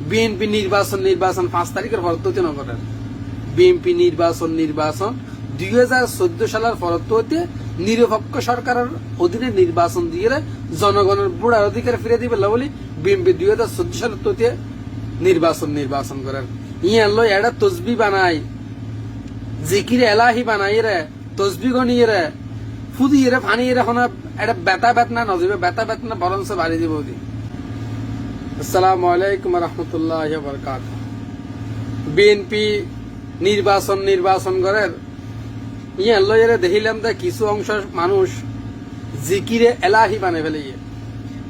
BNP নির্বাচন 5 তারিখের ফরত্বতে নগরের বিএনপি নির্বাচন 2014 সালের ফরত্বতে নিরপেক্ষ সরকারের অধীনে নির্বাচন দিয়ে জনগণের বুড়ার অধিকার ফিরে দিবে বলি বিএনপি 2014 সালের ততে নির্বাচন করার ইয়ার লো এটা তসবি বানাই জিকির এলাহি বানাই রে তসবি গনিয়ে রে ফুদিয়ে রে ফানিয়ে রে হনা এটা বেতা বেতনা নজিবে বেতা বেতনা বরঞ্চ বাড়ি দিব দি। আসসালামু আলাইকুম রহমতুল্লাহ বরকাত। বিএনপি নির্বাচন করার ইয়ার লো এর দেখিলাম যে কিছু অংশ মানুষ জিকিরে এলাহি বানাই ফেলে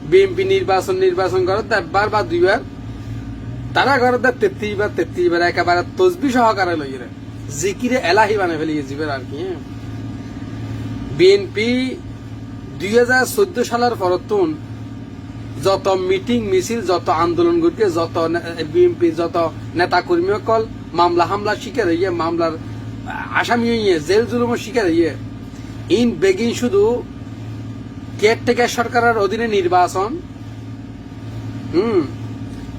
বিএনপি নির্বাচন করার একবার বা দুইবার তারা ঘরে 33 বার একেবারে তসবি সহকারে লইরে জিকিরে এলাহি বানাই ফেলে জীবের আর কি। বিএনপি 2014 সালের পরতুন যত মিটিং মিছিল যত আন্দোলন করতে যত বিএনপি যত নেতা কর্মী কল মামলা হামলা শিকার হইয়ে মামলার আসামি হইয়ে জেল জুলুমের শিকার হইয়ে ইন বেগিন শুধু কেয়ারটেকার সরকারের অধীনে নির্বাচন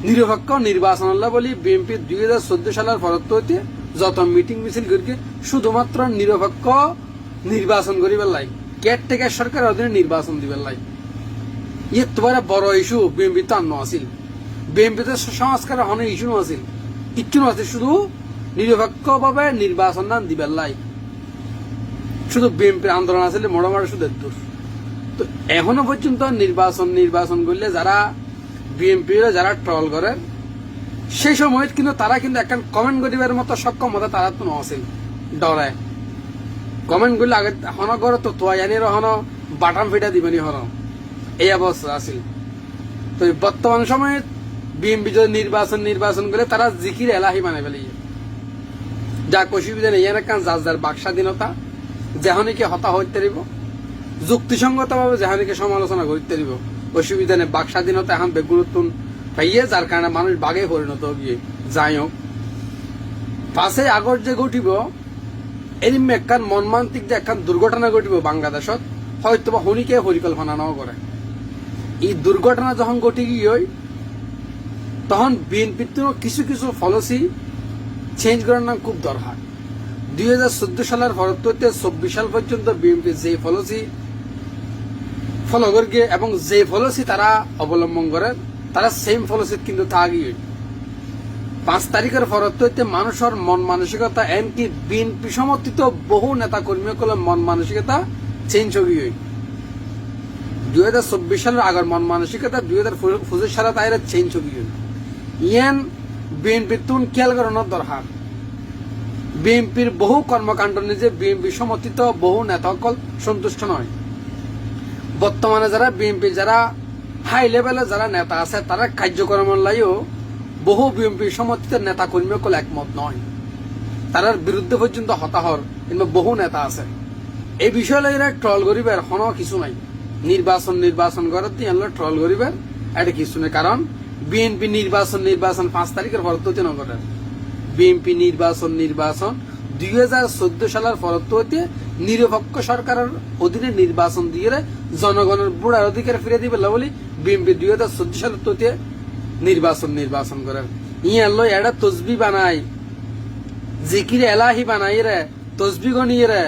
নিরপেক্ষ নির্বাচন বলি বিএনপি 2014 সালের ফরত হইতে যত মিটিং মিছিল করি শুধুমাত্র নিরপেক্ষ নির্বাচন করিবার লাই কেয়ারটেকার সরকারের অধীনে নির্বাচন দিবার লাই ইয়ে তোমার বড় ইস্যু বিএনপি তো আন্ন আসিল বিএনপিতে সংস্কার অনেক ইস্যু আসিল কিচ্ছু আছে শুধু নিরপেক্ষ ভাবে নির্বাচন না দিবার লাই শুধু বিএনপির আন্দোলন আসলে মোটামুটি শুধু দূর তো এখনো পর্যন্ত নির্বাচন করলে যারা বিএনপি যারা ট্রল করে সেই সময় কিন্তু তারা কিন্তু একটা কমেন্ট করিবার মতো সক্ষমতা তারা তো নছিল ডরায় কমেন্ট করলে আগে হন করে তো তোয়া জানি হন বাটাম ফিটা দিবেনি হন এই অবস্থা আছিল। তো বর্তমান সময়ে বিএনপি যদি নির্বাচন করে তারা জিকির এলাহি বানাই ফেলে যা অসুবিধা নেই এর কারণ যার বাক স্বাধীনতা যেহানিকে হতা হইতে দিব যুক্তিসঙ্গত ভাবে যেহানিকে সমালোচনা করতে দিব অসুবিধা নেই বাক স্বাধীনতা এখন বেগুরুত্বন পাইয়ে যার কারণে মানুষ বাঘে পরিণত গিয়ে যাই হোক 5 আগস্ট যে ঘটিব এরম একখান মর্মান্তিক যে একখান দুর্ঘটনা ঘটিব বাংলাদেশত হয়তো বা হনিকে পরিকল্পনা নাও করে এই দুর্ঘটনা যখন ঘটি গিয়ে তখন বিএনপির কিছু পলিসি চেঞ্জ করার নাম খুব দরকার। 2014 সালের পরবর্তীতে 24 সাল পর্যন্ত বিএনপি যে পলিসি ফলো করে এবং যে পলিসি তারা অবলম্বন করে তারা সেম পলিসি কিন্তু থাকি 5 তারিখের পরবর্তীতে মানুষের মন মানসিকতা এমনকি বিএনপি সমর্থিত বহু নেতা কর্মীগুলোর মন মানসিকতা চেঞ্জ হয়ে 2024 সালের আগের মন মানসিকতা 2025 সালে তাই চেঞ্জ হয়ে ইয়ান বিএনপির তুন খেয়াল করানোর দরকার। বিএনপির বহু কর্মকাণ্ড নিজে বিএনপি সমর্থিত বহু নেতা সন্তুষ্ট নয়। বর্তমানে যারা বিএনপি যারা হাই লেভেলে যারা নেতা আছে তারা কার্যক্রমের লাইও বহু বিএনপি সমর্থিত নেতা কর্মী একমত নয় তার বিরুদ্ধে পর্যন্ত হতাহর কিংবা বহু নেতা আছে এই বিষয় লাগে ট্রল করিবার কোনো কিছু নাই। নির্বাচন করার দিয়ে ট্রল করিবার এটা কিছু নেই কারণ বিএনপি নির্বাচন 5 তারিখের ফরত্বতে নগরের বিএনপি নির্বাচন 2014 সালের ফরত্বতে নিরপেক্ষ সরকারের অধীনে নির্বাচন দিয়ে জনগণের বুড়ার অধিকার ফিরে দিবে বলি বিএনপি 2014 সালের ততে নির্বাচন করার ইয়ার লো এটা তসবি বানাই জিকির এলাহি বানাই রে তসবি গনিয়ে রে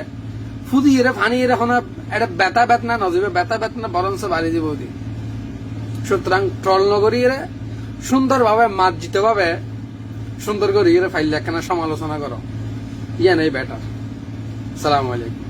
ফুদিয়ে রে ফানিয়ে রে হনা এটা বেতা বেতনা নজিবে বেতা বেতনা বরঞ্চ বাড়ি দিব দি। সুতরাং ট্রল নগরিয়ে সুন্দরভাবে মার্জিত ভাবে সুন্দর করে ফাইল একখানা সমালোচনা করো ইয়া নেই বেটার। সালাম আলাইকুম।